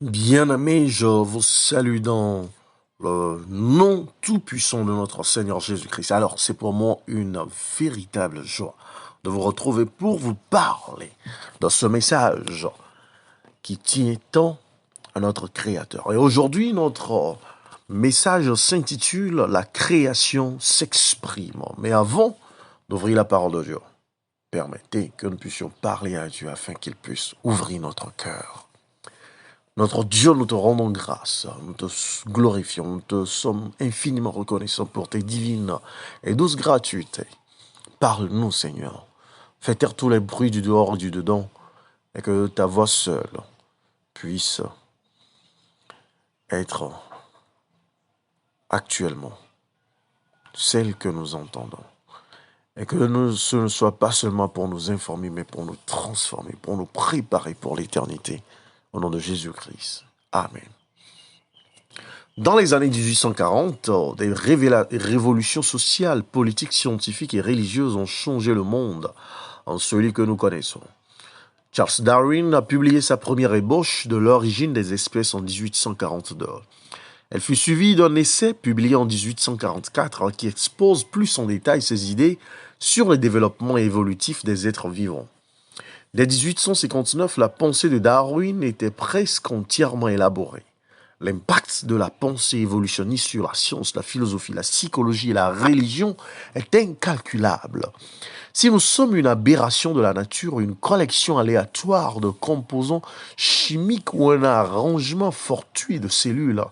Bien-aimés, je vous salue dans le nom tout-puissant de notre Seigneur Jésus-Christ. Alors, c'est pour moi une véritable joie de vous retrouver pour vous parler de ce message qui tient tant à notre Créateur. Et aujourd'hui, notre message s'intitule « La création s'exprime ». Mais avant d'ouvrir la parole de Dieu, permettez que nous puissions parler à Dieu afin qu'il puisse ouvrir notre cœur. Notre Dieu, nous te rendons grâce, nous te glorifions, nous te sommes infiniment reconnaissants pour tes divines et douces gratuités. Parle-nous, Seigneur. Fais taire tous les bruits du dehors et du dedans, et que ta voix seule puisse être actuellement celle que nous entendons. Et que ce ne soit pas seulement pour nous informer, mais pour nous transformer, pour nous préparer pour l'éternité. Au nom de Jésus-Christ. Amen. Dans les années 1840, des révolutions sociales, politiques, scientifiques et religieuses ont changé le monde en celui que nous connaissons. Charles Darwin a publié sa première ébauche de l'origine des espèces en 1842. Elle fut suivie d'un essai publié en 1844 qui expose plus en détail ses idées sur le développement évolutif des êtres vivants. Dès 1859, la pensée de Darwin était presque entièrement élaborée. L'impact de la pensée évolutionniste sur la science, la philosophie, la psychologie et la religion est incalculable. Si nous sommes une aberration de la nature, une collection aléatoire de composants chimiques ou un arrangement fortuit de cellules,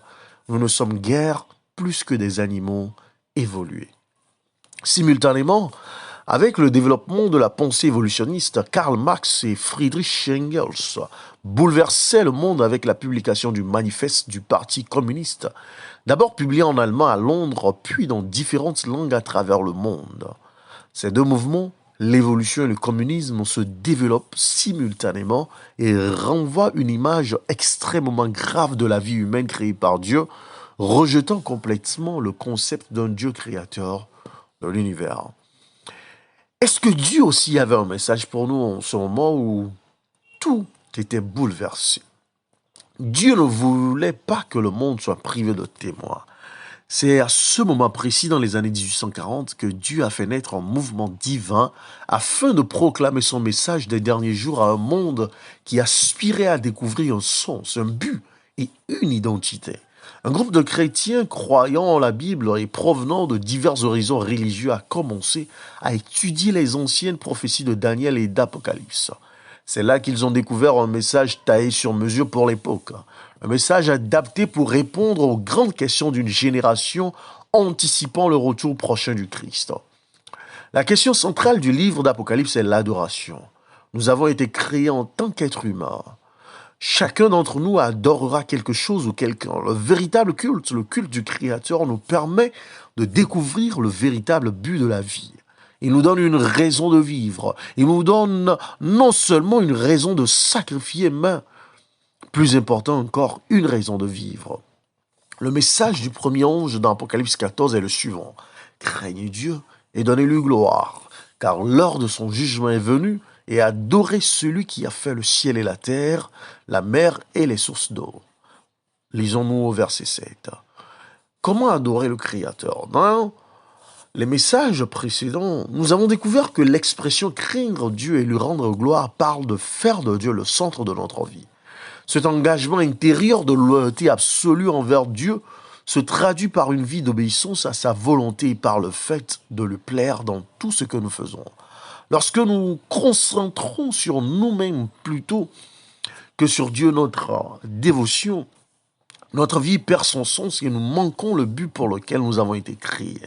nous ne sommes guère plus que des animaux évolués. Simultanément, avec le développement de la pensée évolutionniste, Karl Marx et Friedrich Engels bouleversaient le monde avec la publication du manifeste du Parti communiste, d'abord publié en allemand à Londres, puis dans différentes langues à travers le monde. Ces deux mouvements, l'évolution et le communisme, se développent simultanément et renvoient une image extrêmement grave de la vie humaine créée par Dieu, rejetant complètement le concept d'un Dieu créateur de l'univers. Est-ce que Dieu aussi avait un message pour nous en ce moment où tout était bouleversé? Dieu ne voulait pas que le monde soit privé de témoins. C'est à ce moment précis, dans les années 1840, que Dieu a fait naître un mouvement divin afin de proclamer son message des derniers jours à un monde qui aspirait à découvrir un sens, un but et une identité. Un groupe de chrétiens croyant en la Bible et provenant de divers horizons religieux a commencé à étudier les anciennes prophéties de Daniel et d'Apocalypse. C'est là qu'ils ont découvert un message taillé sur mesure pour l'époque. Un message adapté pour répondre aux grandes questions d'une génération anticipant le retour prochain du Christ. La question centrale du livre d'Apocalypse est l'adoration. Nous avons été créés en tant qu'êtres humains. Chacun d'entre nous adorera quelque chose ou quelqu'un. Le véritable culte, le culte du Créateur, nous permet de découvrir le véritable but de la vie. Il nous donne une raison de vivre. Il nous donne non seulement une raison de sacrifier, mais, plus important encore, une raison de vivre. Le message du premier ange dans Apocalypse 14 est le suivant. Craignez Dieu et donnez-lui gloire, car l'heure de son jugement est venue, et adorez celui qui a fait le ciel et la terre, la mer et les sources d'eau. Lisons-nous au verset 7. Comment adorer le Créateur? Dans les messages précédents, nous avons découvert que l'expression craindre Dieu et lui rendre gloire parle de faire de Dieu le centre de notre vie. Cet engagement intérieur de loyauté absolue envers Dieu se traduit par une vie d'obéissance à sa volonté et par le fait de lui plaire dans tout ce que nous faisons. Lorsque nous nous concentrons sur nous-mêmes plutôt que sur Dieu, notre dévotion, notre vie perd son sens et nous manquons le but pour lequel nous avons été créés.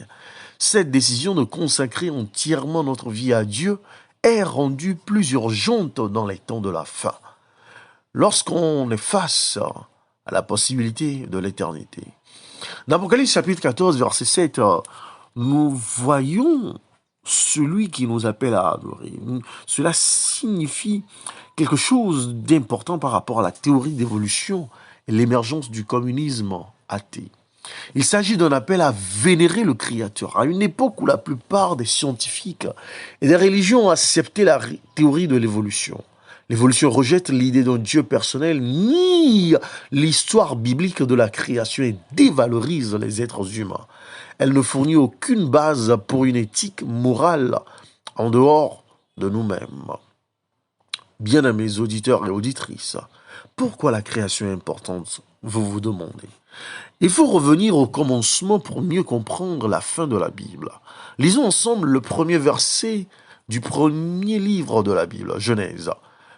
Cette décision de consacrer entièrement notre vie à Dieu est rendue plus urgente dans les temps de la fin, lorsqu'on est face à la possibilité de l'éternité. Dans Apocalypse chapitre 14, verset 7, nous voyons celui qui nous appelle à adorer. Cela signifie quelque chose d'important par rapport à la théorie d'évolution et l'émergence du communisme athée. Il s'agit d'un appel à vénérer le Créateur, à une époque où la plupart des scientifiques et des religions ont accepté la théorie de l'évolution. L'évolution rejette l'idée d'un Dieu personnel ni l'histoire biblique de la création et dévalorise les êtres humains. Elle ne fournit aucune base pour une éthique morale en dehors de nous-mêmes. Bien-aimés auditeurs et auditrices, pourquoi la création est importante, vous vous demandez? Il faut revenir au commencement pour mieux comprendre la fin de la Bible. Lisons ensemble le premier verset du premier livre de la Bible, Genèse.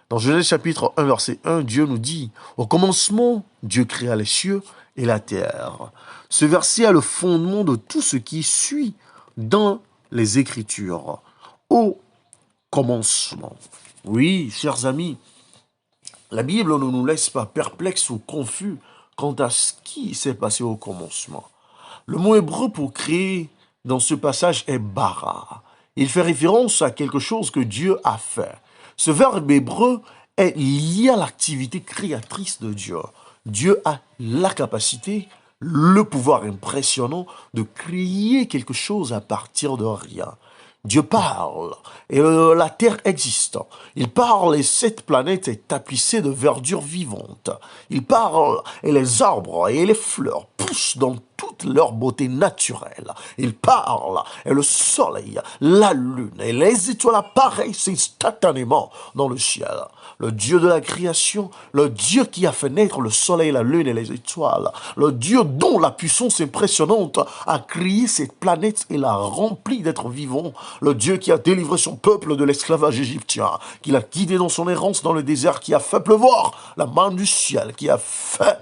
Dans Genèse chapitre 1, verset 1, Dieu nous dit « Au commencement, Dieu créa les cieux et la terre ». Ce verset a le fondement de tout ce qui suit dans les Écritures. Au commencement. Oui, chers amis, la Bible ne nous laisse pas perplexes ou confus quant à ce qui s'est passé au commencement. Le mot hébreu pour créer dans ce passage est bara. Il fait référence à quelque chose que Dieu a fait. Ce verbe hébreu est lié à l'activité créatrice de Dieu. Dieu a la capacité, le pouvoir impressionnant de créer quelque chose à partir de rien. Dieu parle et la terre existe. Il parle et cette planète est tapissée de verdure vivante. Il parle et les arbres et les fleurs poussent dans toute leur beauté naturelle. Il parle et le soleil, la lune et les étoiles apparaissent instantanément dans le ciel. Le Dieu de la création, le Dieu qui a fait naître le soleil, la lune et les étoiles, le Dieu dont la puissance impressionnante a créé cette planète et l'a remplie d'êtres vivants, le Dieu qui a délivré son peuple de l'esclavage égyptien, qui l'a guidé dans son errance dans le désert, qui a fait pleuvoir la main du ciel, qui a fait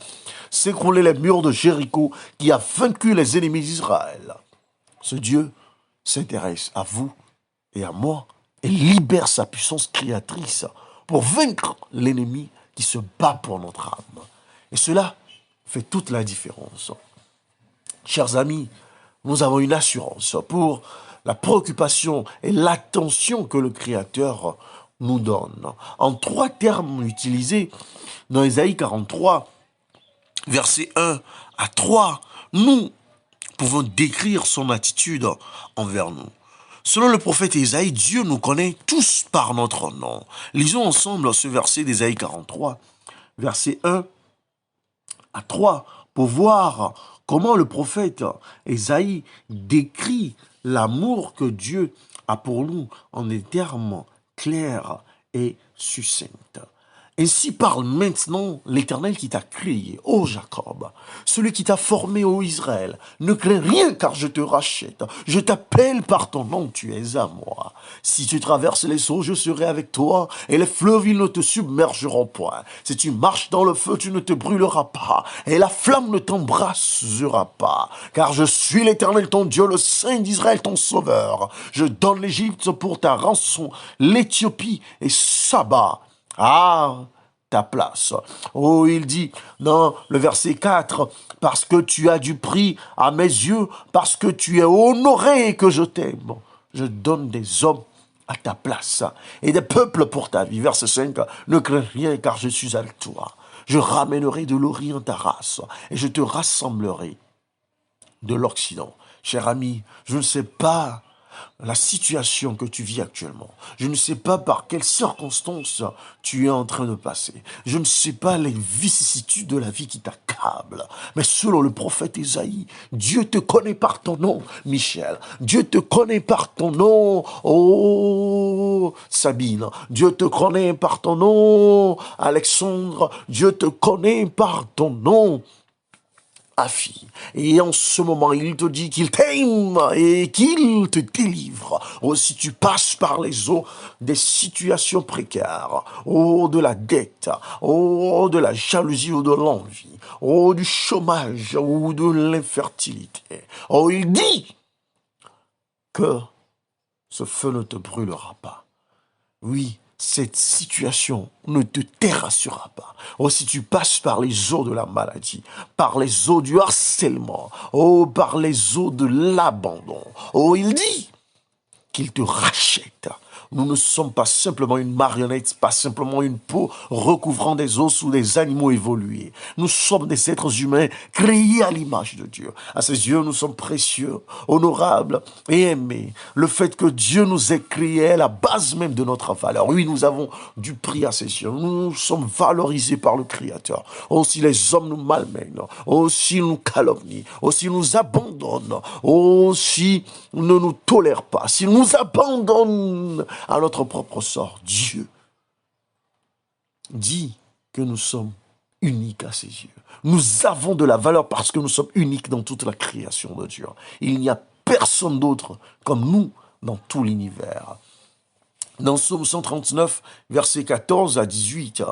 s'écrouler les murs de Jéricho, qui a vaincu les ennemis d'Israël. Ce Dieu s'intéresse à vous et à moi et libère sa puissance créatrice pour vaincre l'ennemi qui se bat pour notre âme. Et cela fait toute la différence. Chers amis, nous avons une assurance pour la préoccupation et l'attention que le Créateur nous donne. En 3 termes utilisés dans Ésaïe 43, versets 1 à 3, nous pouvons décrire son attitude envers nous. Selon le prophète Ésaïe, Dieu nous connaît tous par notre nom. Lisons ensemble ce verset d'Ésaïe 43, versets 1 à 3, pour voir comment le prophète Ésaïe décrit l'amour que Dieu a pour nous en des termes clairs et succincts. Ainsi parle maintenant l'Éternel qui t'a créé, ô Jacob, celui qui t'a formé, ô Israël. Ne crains rien car je te rachète. Je t'appelle par ton nom, tu es à moi. Si tu traverses les eaux, je serai avec toi, et les fleuves, ils ne te submergeront point. Si tu marches dans le feu, tu ne te brûleras pas, et la flamme ne t'embrassera pas. Car je suis l'Éternel, ton Dieu, le Saint d'Israël, ton Sauveur. Je donne l'Égypte pour ta rançon, l'Éthiopie et Saba. Ah, ta place. Oh, il dit dans le verset 4, parce que tu as du prix à mes yeux, parce que tu es honoré et que je t'aime, je donne des hommes à ta place et des peuples pour ta vie. Verset 5, ne crains rien car je suis avec toi. Je ramènerai de l'Orient ta race et je te rassemblerai de l'Occident. Cher ami, je ne sais pas la situation que tu vis actuellement. Je ne sais pas par quelles circonstances tu es en train de passer. Je ne sais pas les vicissitudes de la vie qui t'accablent. Mais selon le prophète Ésaïe, Dieu te connaît par ton nom, Michel. Dieu te connaît par ton nom, oh Sabine. Dieu te connaît par ton nom, Alexandre. Dieu te connaît par ton nom, Afi. Et en ce moment, il te dit qu'il t'aime et qu'il te délivre. Oh, si tu passes par les eaux des situations précaires, oh, de la dette, oh, de la jalousie ou de l'envie, oh, du chômage ou de l'infertilité, oh, il dit que ce feu ne te brûlera pas. Oui, cette situation ne te terrassera pas. Oh, si tu passes par les eaux de la maladie, par les eaux du harcèlement, oh, par les eaux de l'abandon, oh, il dit qu'il te rachète. Nous ne sommes pas simplement une marionnette, pas simplement une peau recouvrant des os ou des animaux évolués. Nous sommes des êtres humains créés à l'image de Dieu. À ses yeux, nous sommes précieux, honorables et aimés. Le fait que Dieu nous ait créés est la base même de notre valeur. Oui, nous avons du prix à ses yeux. Nous sommes valorisés par le Créateur. Aussi les hommes nous malmènent, aussi nous calomnient, aussi nous abandonnent, aussi ne nous tolèrent pas. S'ils nous abandonnent à notre propre sort, Dieu dit que nous sommes uniques à ses yeux. Nous avons de la valeur parce que nous sommes uniques dans toute la création de Dieu. Il n'y a personne d'autre comme nous dans tout l'univers. Dans Psaume 139, versets 14 à 18,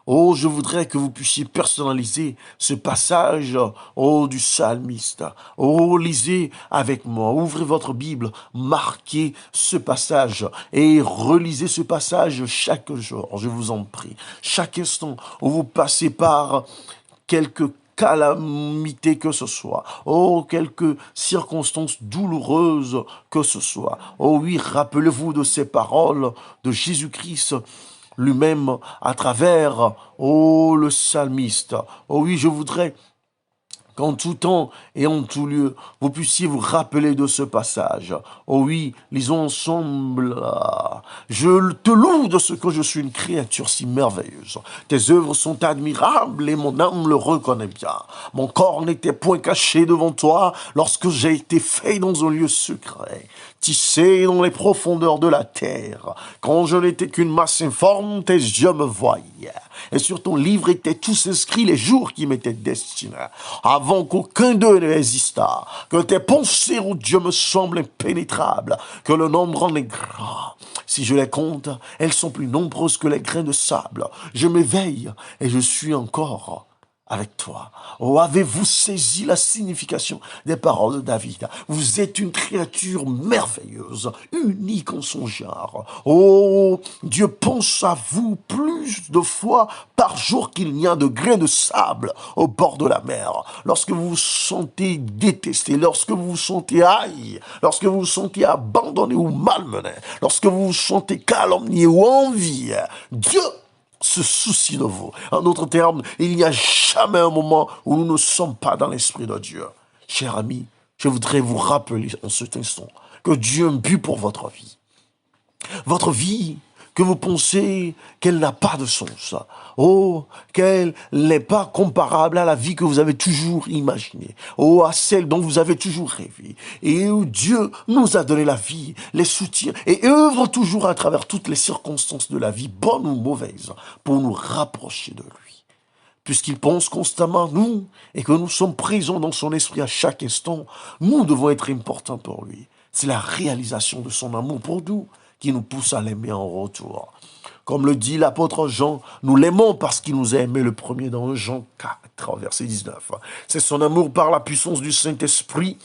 oh, je voudrais que vous puissiez personnaliser ce passage, oh, du psalmiste. Oh, lisez avec moi, ouvrez votre Bible, marquez ce passage et relisez ce passage chaque jour, je vous en prie. Chaque instant où vous passez par quelques calamité que ce soit, oh, quelques circonstances douloureuses que ce soit. Oh oui, rappelez-vous de ces paroles de Jésus-Christ lui-même à travers, oh, le psalmiste. Oh oui, je voudrais qu'en tout temps et en tout lieu, vous puissiez vous rappeler de ce passage. Oh oui, lisons ensemble. Je te loue de ce que je suis une créature si merveilleuse. Tes œuvres sont admirables et mon âme le reconnaît bien. Mon corps n'était point caché devant toi lorsque j'ai été fait dans un lieu secret, tissé dans les profondeurs de la terre. Quand je n'étais qu'une masse informe, tes yeux me voyaient. Et sur ton livre étaient tous inscrits les jours qui m'étaient destinés, avant qu'aucun d'eux ne existât, que tes pensées, ô Dieu, me semblent impénétrables, que le nombre en est grand. Si je les compte, elles sont plus nombreuses que les grains de sable. Je m'éveille et je suis encore avec toi. Oh, avez-vous saisi la signification des paroles de David? Vous êtes une créature merveilleuse, unique en son genre. Oh, Dieu pense à vous plus de fois par jour qu'il n'y a de grains de sable au bord de la mer. Lorsque vous vous sentez détesté, lorsque vous vous sentez haï, lorsque vous vous sentez abandonné ou malmené, lorsque vous vous sentez calomnié ou envié, Dieu se soucie de vous. En d'autres termes, il n'y a jamais un moment où nous ne sommes pas dans l'esprit de Dieu. Cher ami, je voudrais vous rappeler en cet instant que Dieu a un but pour votre vie. Votre vie que vous pensez qu'elle n'a pas de sens. Oh, qu'elle n'est pas comparable à la vie que vous avez toujours imaginée. Oh, à celle dont vous avez toujours rêvé. Et où Dieu nous a donné la vie, les soutiens, et œuvre toujours à travers toutes les circonstances de la vie, bonnes ou mauvaises, pour nous rapprocher de lui. Puisqu'il pense constamment à nous, et que nous sommes présents dans son esprit à chaque instant, nous devons être importants pour lui. C'est la réalisation de son amour pour nous qui nous pousse à l'aimer en retour. Comme le dit l'apôtre Jean, nous l'aimons parce qu'il nous a aimés le premier dans Jean 4, verset 19. C'est son amour par la puissance du Saint-Esprit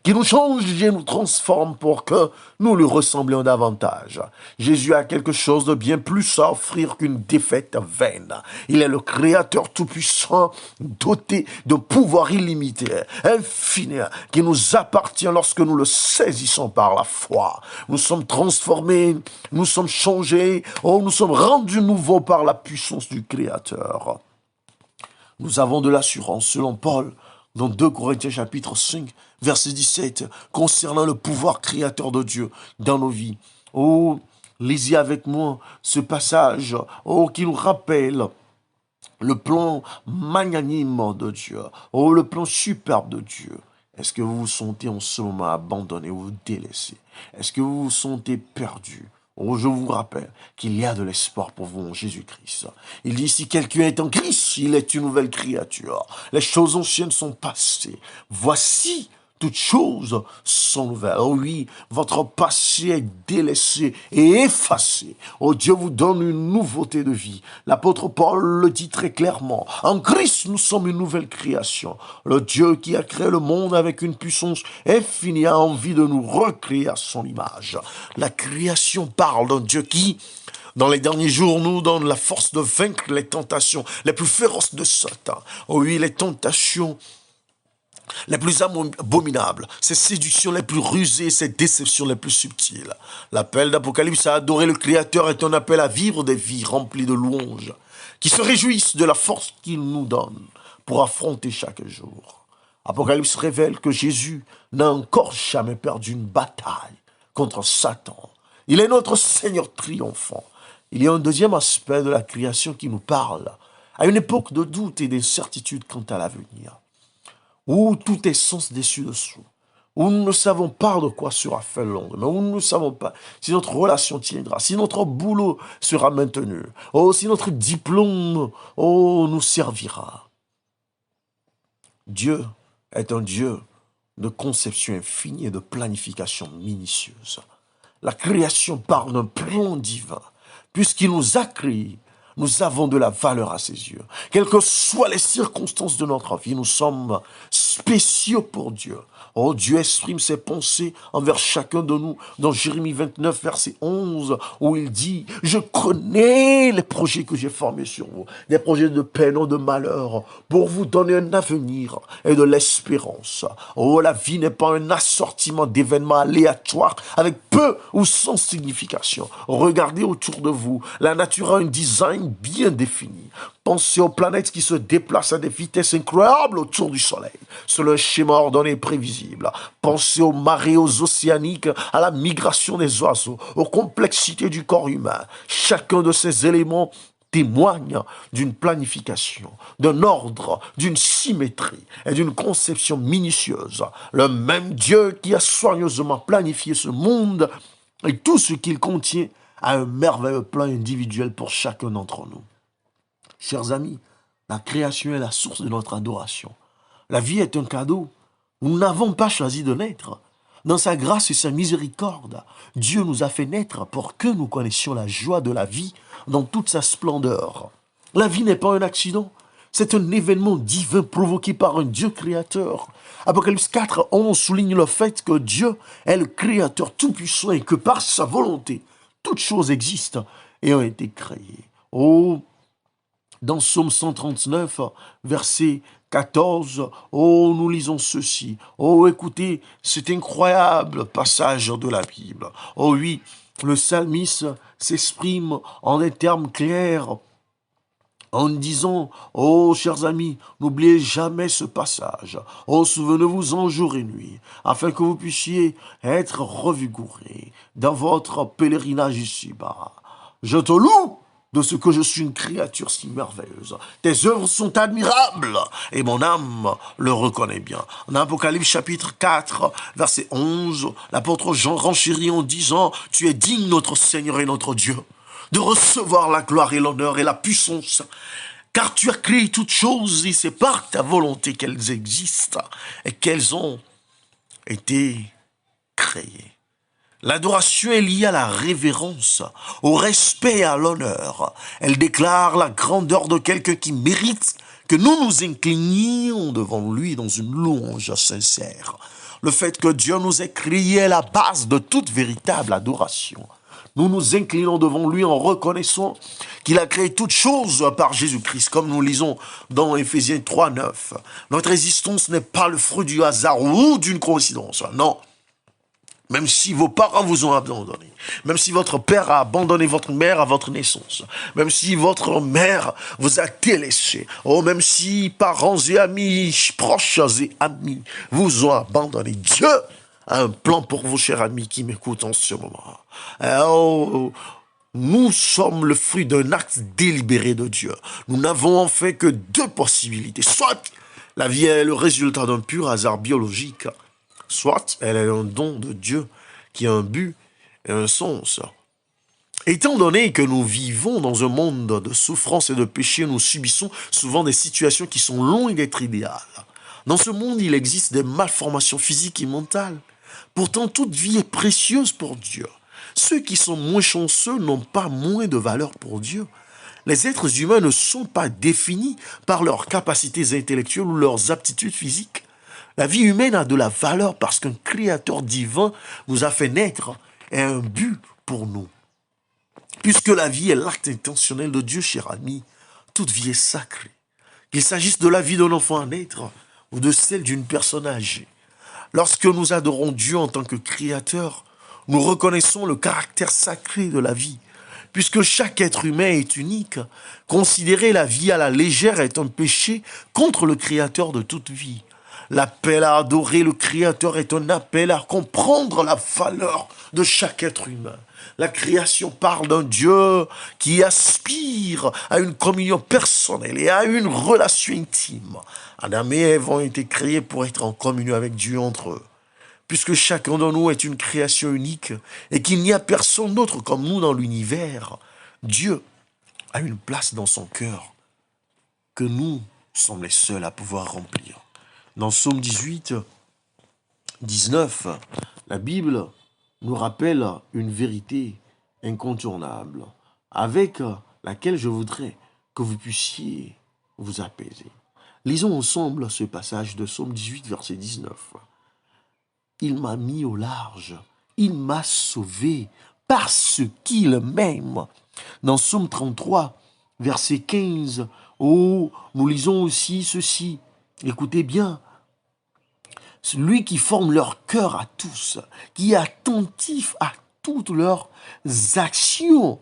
qui nous change et nous transforme pour que nous lui ressemblions davantage. Jésus a quelque chose de bien plus à offrir qu'une défaite vaine. Il est le Créateur tout-puissant, doté de pouvoir illimité, infini, qui nous appartient lorsque nous le saisissons par la foi. Nous sommes transformés, nous sommes changés, oh, nous sommes rendus nouveaux par la puissance du Créateur. Nous avons de l'assurance, selon Paul, dans 2 Corinthiens chapitre 5, verset 17, concernant le pouvoir créateur de Dieu dans nos vies. Oh, lisez avec moi ce passage, oh, qui nous rappelle le plan magnanime de Dieu, oh, le plan superbe de Dieu. Est-ce que vous vous sentez en ce moment abandonné ou délaissé? Est-ce que vous vous sentez perdu? Oh, je vous rappelle qu'il y a de l'espoir pour vous en Jésus-Christ. Il dit, si quelqu'un est en Christ, il est une nouvelle créature. Les choses anciennes sont passées. Voici, toutes choses sont nouvelles. Oh oui, votre passé est délaissé et effacé. Oh, Dieu vous donne une nouveauté de vie. L'apôtre Paul le dit très clairement. En Christ, nous sommes une nouvelle création. Le Dieu qui a créé le monde avec une puissance infinie a envie de nous recréer à son image. La création parle d'un Dieu qui, dans les derniers jours, nous donne la force de vaincre les tentations les plus féroces de Satan. Oh oui, les tentations les plus abominables, ces séductions les plus rusées, ces déceptions les plus subtiles. L'appel d'Apocalypse à adorer le Créateur est un appel à vivre des vies remplies de louanges, qui se réjouissent de la force qu'il nous donne pour affronter chaque jour. Apocalypse révèle que Jésus n'a encore jamais perdu une bataille contre Satan. Il est notre Seigneur triomphant. Il y a un deuxième aspect de la création qui nous parle, à une époque de doute et d'incertitude quant à l'avenir, où tout est sens dessus-dessous, où nous ne savons pas de quoi sera fait le lendemain, où nous ne savons pas si notre relation tiendra, si notre boulot sera maintenu, si notre diplôme nous servira. Dieu est un Dieu de conception infinie et de planification minutieuse. La création parle d'un plan divin. Puisqu'il nous a créés, nous avons de la valeur à ses yeux. Quelles que soient les circonstances de notre vie, nous sommes spéciaux pour Dieu. Oh, Dieu exprime ses pensées envers chacun de nous dans Jérémie 29, verset 11, où il dit « Je connais les projets que j'ai formés sur vous, des projets de paix, non de malheur, pour vous donner un avenir et de l'espérance. » Oh, la vie n'est pas un assortiment d'événements aléatoires avec peu ou sans signification. Regardez autour de vous, la nature a un design bien défini. Pensez aux planètes qui se déplacent à des vitesses incroyables autour du Soleil, selon un schéma ordonné et prévisible. Pensez aux marées, aux océaniques, à la migration des oiseaux, aux complexités du corps humain. Chacun de ces éléments témoigne d'une planification, d'un ordre, d'une symétrie et d'une conception minutieuse. Le même Dieu qui a soigneusement planifié ce monde et tout ce qu'il contient a un merveilleux plan individuel pour chacun d'entre nous. Chers amis, la création est la source de notre adoration. La vie est un cadeau. Nous n'avons pas choisi de naître. Dans sa grâce et sa miséricorde, Dieu nous a fait naître pour que nous connaissions la joie de la vie dans toute sa splendeur. La vie n'est pas un accident. C'est un événement divin provoqué par un Dieu créateur. Apocalypse 4, 11 souligne le fait que Dieu est le créateur tout-puissant et que par sa volonté, toutes choses existent et ont été créées. Oh, dans Psaume 139, verset 14, oh, nous lisons ceci. Oh, écoutez, cet incroyable passage de la Bible. Oh oui, le psalmiste s'exprime en des termes clairs en disant, oh, chers amis, n'oubliez jamais ce passage. Oh, souvenez-vous-en jour et nuit, afin que vous puissiez être revigorés dans votre pèlerinage ici-bas. Je te loue de ce que je suis une créature si merveilleuse. Tes œuvres sont admirables et mon âme le reconnaît bien. En Apocalypse chapitre 4, verset 11, l'apôtre Jean renchérit en disant « Tu es digne, notre Seigneur et notre Dieu, de recevoir la gloire et l'honneur et la puissance, car tu as créé toutes choses et c'est par ta volonté qu'elles existent et qu'elles ont été créées. » L'adoration est liée à la révérence, au respect et à l'honneur. Elle déclare la grandeur de quelqu'un qui mérite que nous nous inclinions devant lui dans une louange sincère. Le fait que Dieu nous ait créés est la base de toute véritable adoration. Nous nous inclinons devant lui en reconnaissant qu'il a créé toutes choses par Jésus-Christ, comme nous lisons dans Éphésiens 3, 9. Notre existence n'est pas le fruit du hasard ou d'une coïncidence, non. Même si vos parents vous ont abandonné, même si votre père a abandonné votre mère à votre naissance, même si votre mère vous a délaissé, même si parents et amis, proches et amis vous ont abandonné, Dieu a un plan pour vous, chers amis qui m'écoutent en ce moment. Nous sommes le fruit d'un acte délibéré de Dieu. Nous n'avons en fait que deux possibilités. Soit la vie est le résultat d'un pur hasard biologique, soit elle est un don de Dieu qui a un but et un sens. Étant donné que nous vivons dans un monde de souffrance et de péché, nous subissons souvent des situations qui sont loin d'être idéales. Dans ce monde, il existe des malformations physiques et mentales. Pourtant, toute vie est précieuse pour Dieu. Ceux qui sont moins chanceux n'ont pas moins de valeur pour Dieu. Les êtres humains ne sont pas définis par leurs capacités intellectuelles ou leurs aptitudes physiques. La vie humaine a de la valeur parce qu'un créateur divin nous a fait naître et a un but pour nous. Puisque la vie est l'acte intentionnel de Dieu, cher ami, toute vie est sacrée. Qu'il s'agisse de la vie d'un enfant à naître ou de celle d'une personne âgée. Lorsque nous adorons Dieu en tant que créateur, nous reconnaissons le caractère sacré de la vie. Puisque chaque être humain est unique, considérer la vie à la légère est un péché contre le créateur de toute vie. L'appel à adorer le Créateur est un appel à comprendre la valeur de chaque être humain. La création parle d'un Dieu qui aspire à une communion personnelle et à une relation intime. Adam et Ève ont été créés pour être en communion avec Dieu entre eux. Puisque chacun de nous est une création unique et qu'il n'y a personne d'autre comme nous dans l'univers, Dieu a une place dans son cœur que nous sommes les seuls à pouvoir remplir. Dans Psaume 18, 19, la Bible nous rappelle une vérité incontournable avec laquelle je voudrais que vous puissiez vous apaiser. Lisons ensemble ce passage de Psaume 18, verset 19. Il m'a mis au large, il m'a sauvé parce qu'il m'aime. Dans Psaume 33, verset 15, nous lisons aussi ceci. Écoutez bien, celui qui forme leur cœur à tous, qui est attentif à toutes leurs actions.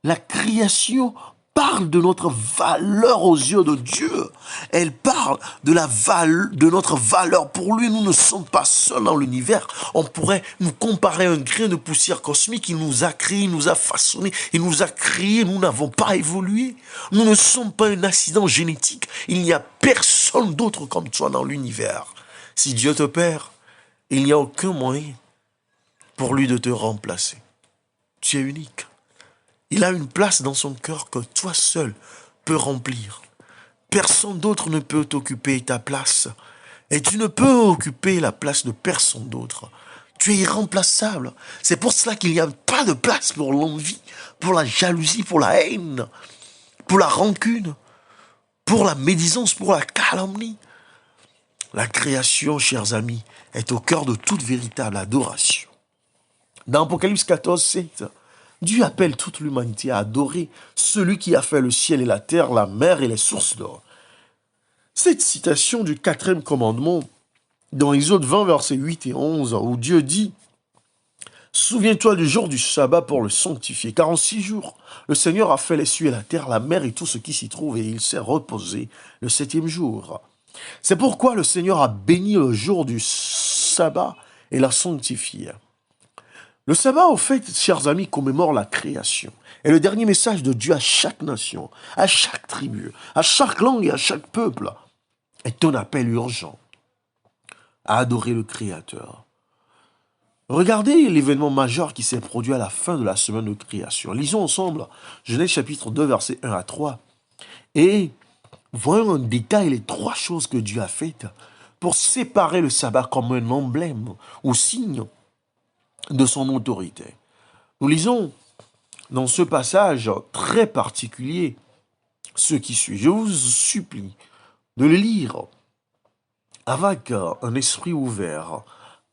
La création parle de notre valeur aux yeux de Dieu. Elle parle de notre valeur. Pour lui, nous ne sommes pas seuls dans l'univers. On pourrait nous comparer à un grain de poussière cosmique. Il nous a créés, il nous a façonnés, il nous a créés. Nous n'avons pas évolué. Nous ne sommes pas un accident génétique. Il n'y a personne d'autre comme toi dans l'univers. Si Dieu te perd, il n'y a aucun moyen pour lui de te remplacer. Tu es unique. Il a une place dans son cœur que toi seul peux remplir. Personne d'autre ne peut t'occuper ta place. Et tu ne peux occuper la place de personne d'autre. Tu es irremplaçable. C'est pour cela qu'il n'y a pas de place pour l'envie, pour la jalousie, pour la haine, pour la rancune, pour la médisance, pour la calomnie. La création, chers amis, est au cœur de toute véritable adoration. Dans Apocalypse 14, 7, Dieu appelle toute l'humanité à adorer celui qui a fait le ciel et la terre, la mer et les sources d'eau. Cette citation du 4e commandement, dans Exode 20, versets 8 et 11, où Dieu dit « Souviens-toi du jour du sabbat pour le sanctifier, car en 6 jours, le Seigneur a fait les cieux et la terre, la mer et tout ce qui s'y trouve, et il s'est reposé le 7e jour. » C'est pourquoi le Seigneur a béni le jour du sabbat et l'a sanctifié. Le sabbat, au fait, chers amis, commémore la création. Et le dernier message de Dieu à chaque nation, à chaque tribu, à chaque langue et à chaque peuple est un appel urgent à adorer le Créateur. Regardez l'événement majeur qui s'est produit à la fin de la semaine de création. Lisons ensemble Genèse chapitre 2, versets 1 à 3. Et voyons en détail les 3 choses que Dieu a faites pour séparer le sabbat comme un emblème ou signe de son autorité. Nous lisons dans ce passage très particulier ce qui suit. Je vous supplie de le lire avec un esprit ouvert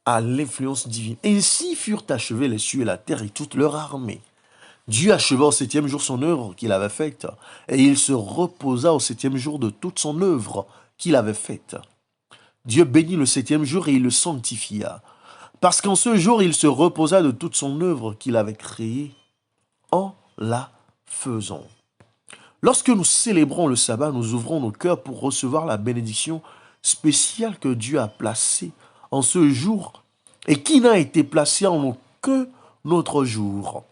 à l'influence divine. Ainsi furent achevés les cieux et la terre et toute leur armée. Dieu acheva au 7e jour son œuvre qu'il avait faite, et il se reposa au 7e jour de toute son œuvre qu'il avait faite. Dieu bénit le 7e jour et il le sanctifia, parce qu'en ce jour il se reposa de toute son œuvre qu'il avait créée en la faisant. Lorsque nous célébrons le sabbat, nous ouvrons nos cœurs pour recevoir la bénédiction spéciale que Dieu a placée en ce jour et qui n'a été placée en aucun autre jour.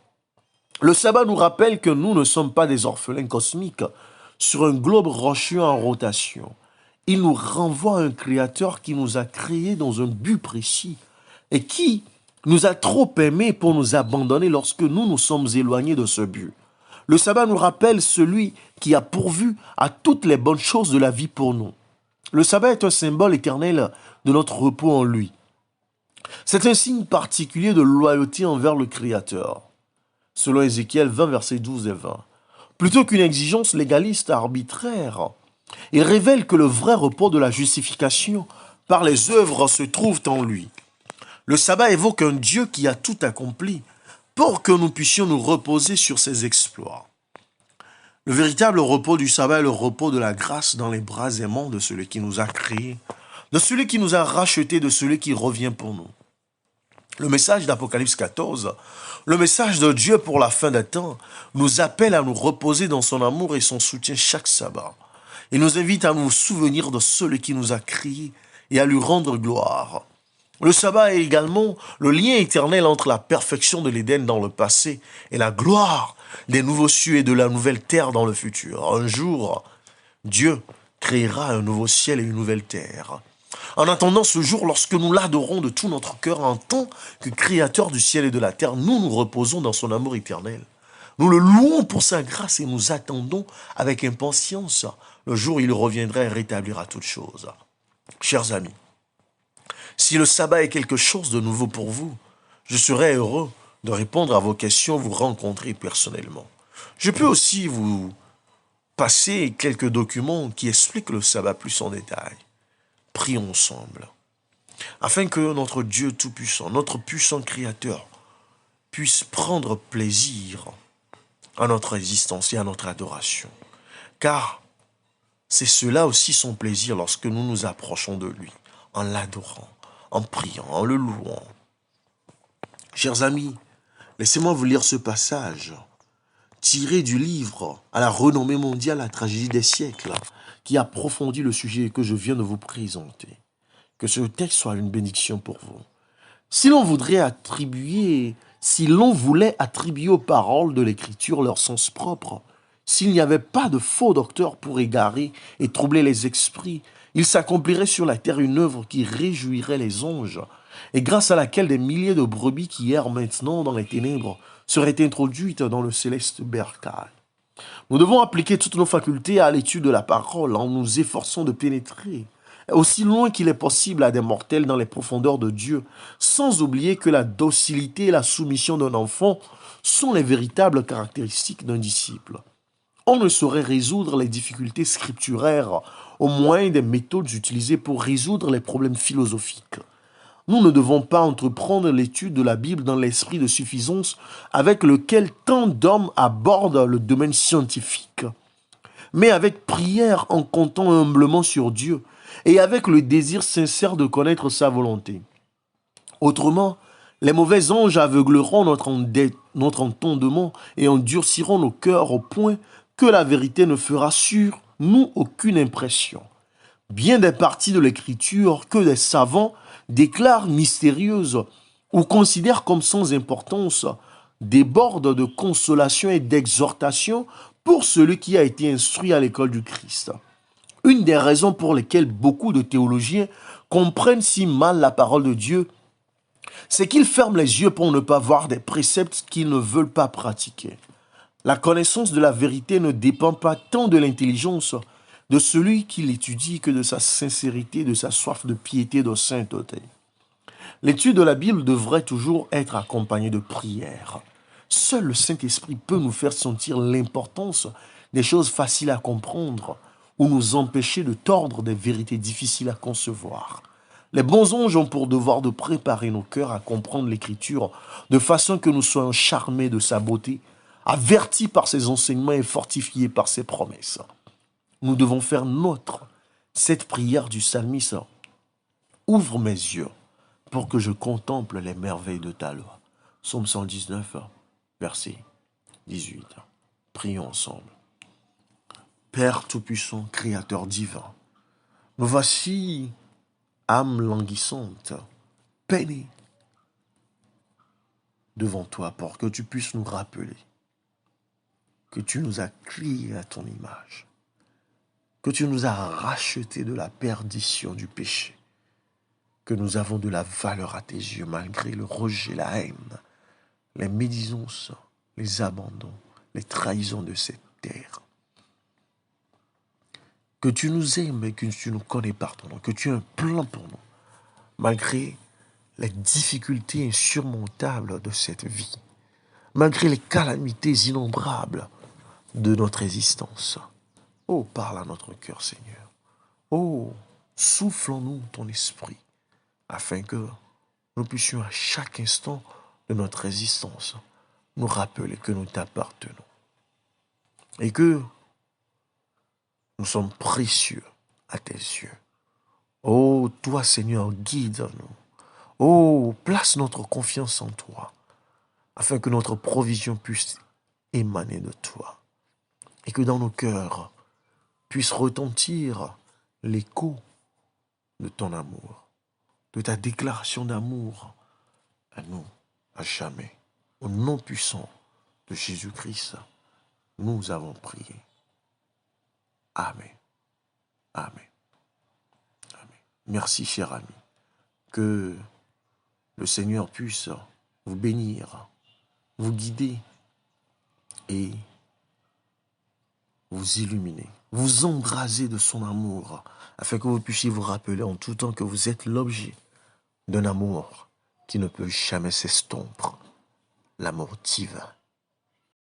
Le sabbat nous rappelle que nous ne sommes pas des orphelins cosmiques sur un globe rocheux en rotation. Il nous renvoie à un créateur qui nous a créés dans un but précis et qui nous a trop aimés pour nous abandonner lorsque nous nous sommes éloignés de ce but. Le sabbat nous rappelle celui qui a pourvu à toutes les bonnes choses de la vie pour nous. Le sabbat est un symbole éternel de notre repos en lui. C'est un signe particulier de loyauté envers le Créateur. Selon Ézéchiel 20, versets 12 et 20. Plutôt qu'une exigence légaliste arbitraire, il révèle que le vrai repos de la justification par les œuvres se trouve en lui. Le sabbat évoque un Dieu qui a tout accompli pour que nous puissions nous reposer sur ses exploits. Le véritable repos du sabbat est le repos de la grâce dans les bras aimants de celui qui nous a créés de celui qui nous a rachetés, de celui qui revient pour nous. Le message d'Apocalypse 14, le message de Dieu pour la fin des temps, nous appelle à nous reposer dans son amour et son soutien chaque sabbat. Il nous invite à nous souvenir de celui qui nous a créés et à lui rendre gloire. Le sabbat est également le lien éternel entre la perfection de l'Éden dans le passé et la gloire des nouveaux cieux et de la nouvelle terre dans le futur. Un jour, Dieu créera un nouveau ciel et une nouvelle terre. En attendant ce jour, lorsque nous l'adorons de tout notre cœur en tant que créateur du ciel et de la terre, nous nous reposons dans son amour éternel. Nous le louons pour sa grâce et nous attendons avec impatience le jour où il reviendra et rétablira toutes choses. Chers amis, si le sabbat est quelque chose de nouveau pour vous, je serai heureux de répondre à vos questions, vous rencontrer personnellement. Je peux aussi vous passer quelques documents qui expliquent le sabbat plus en détail. Prions ensemble, afin que notre Dieu Tout-Puissant, notre puissant Créateur, puisse prendre plaisir à notre existence et à notre adoration. Car c'est cela aussi son plaisir lorsque nous nous approchons de lui, en l'adorant, en priant, en le louant. Chers amis, laissez-moi vous lire ce passage tiré du livre à la renommée mondiale, La tragédie des siècles, qui approfondit le sujet que je viens de vous présenter. Que ce texte soit une bénédiction pour vous. Si l'on voulait attribuer aux paroles de l'Écriture leur sens propre, s'il n'y avait pas de faux docteurs pour égarer et troubler les esprits, il s'accomplirait sur la terre une œuvre qui réjouirait les anges, et grâce à laquelle des milliers de brebis qui errent maintenant dans les ténèbres seraient introduites dans le céleste bercail. Nous devons appliquer toutes nos facultés à l'étude de la parole en nous efforçant de pénétrer aussi loin qu'il est possible à des mortels dans les profondeurs de Dieu, sans oublier que la docilité et la soumission d'un enfant sont les véritables caractéristiques d'un disciple. On ne saurait résoudre les difficultés scripturaires au moyen des méthodes utilisées pour résoudre les problèmes philosophiques. Nous ne devons pas entreprendre l'étude de la Bible dans l'esprit de suffisance avec lequel tant d'hommes abordent le domaine scientifique, mais avec prière en comptant humblement sur Dieu et avec le désir sincère de connaître sa volonté. Autrement, les mauvais anges aveugleront notre entendement et endurciront nos cœurs au point que la vérité ne fera sur nous aucune impression. Bien des parties de l'Écriture que des savants déclarent mystérieuses ou considèrent comme sans importance débordent de consolation et d'exhortation pour celui qui a été instruit à l'école du Christ. Une des raisons pour lesquelles beaucoup de théologiens comprennent si mal la parole de Dieu, c'est qu'ils ferment les yeux pour ne pas voir des préceptes qu'ils ne veulent pas pratiquer. La connaissance de la vérité ne dépend pas tant de l'intelligence de celui qui l'étudie que de sa sincérité, de sa soif de piété, de sainteté. L'étude de la Bible devrait toujours être accompagnée de prières. Seul le Saint-Esprit peut nous faire sentir l'importance des choses faciles à comprendre ou nous empêcher de tordre des vérités difficiles à concevoir. Les bons anges ont pour devoir de préparer nos cœurs à comprendre l'Écriture de façon que nous soyons charmés de sa beauté, avertis par ses enseignements et fortifiés par ses promesses. Nous devons faire nôtre cette prière du psalmiste. Ouvre mes yeux pour que je contemple les merveilles de ta loi. Psaume 119, verset 18. Prions ensemble. Père Tout-Puissant, Créateur divin, nous voici, âme languissante, peinée devant toi pour que tu puisses nous rappeler que tu nous as créés à ton image, que tu nous as rachetés de la perdition du péché, que nous avons de la valeur à tes yeux malgré le rejet, la haine, les médisances, les abandons, les trahisons de cette terre. Que tu nous aimes et que tu nous connais par ton nom, que tu as un plan pour nous, malgré les difficultés insurmontables de cette vie, malgré les calamités innombrables de notre existence. Oh, parle à notre cœur, Seigneur. Oh, souffle en nous ton esprit, afin que nous puissions à chaque instant de notre existence nous rappeler que nous t'appartenons et que nous sommes précieux à tes yeux. Oh, toi, Seigneur, guide-nous. Oh, place notre confiance en toi, afin que notre provision puisse émaner de toi, et que dans nos cœurs puisse retentir l'écho de ton amour, de ta déclaration d'amour à nous, à jamais. Au nom puissant de Jésus-Christ, nous avons prié. Amen. Amen. Amen. Merci, cher ami. Que le Seigneur puisse vous bénir, vous guider et vous illuminer, vous embraser de son amour, afin que vous puissiez vous rappeler en tout temps que vous êtes l'objet d'un amour qui ne peut jamais s'estomper, l'amour divin.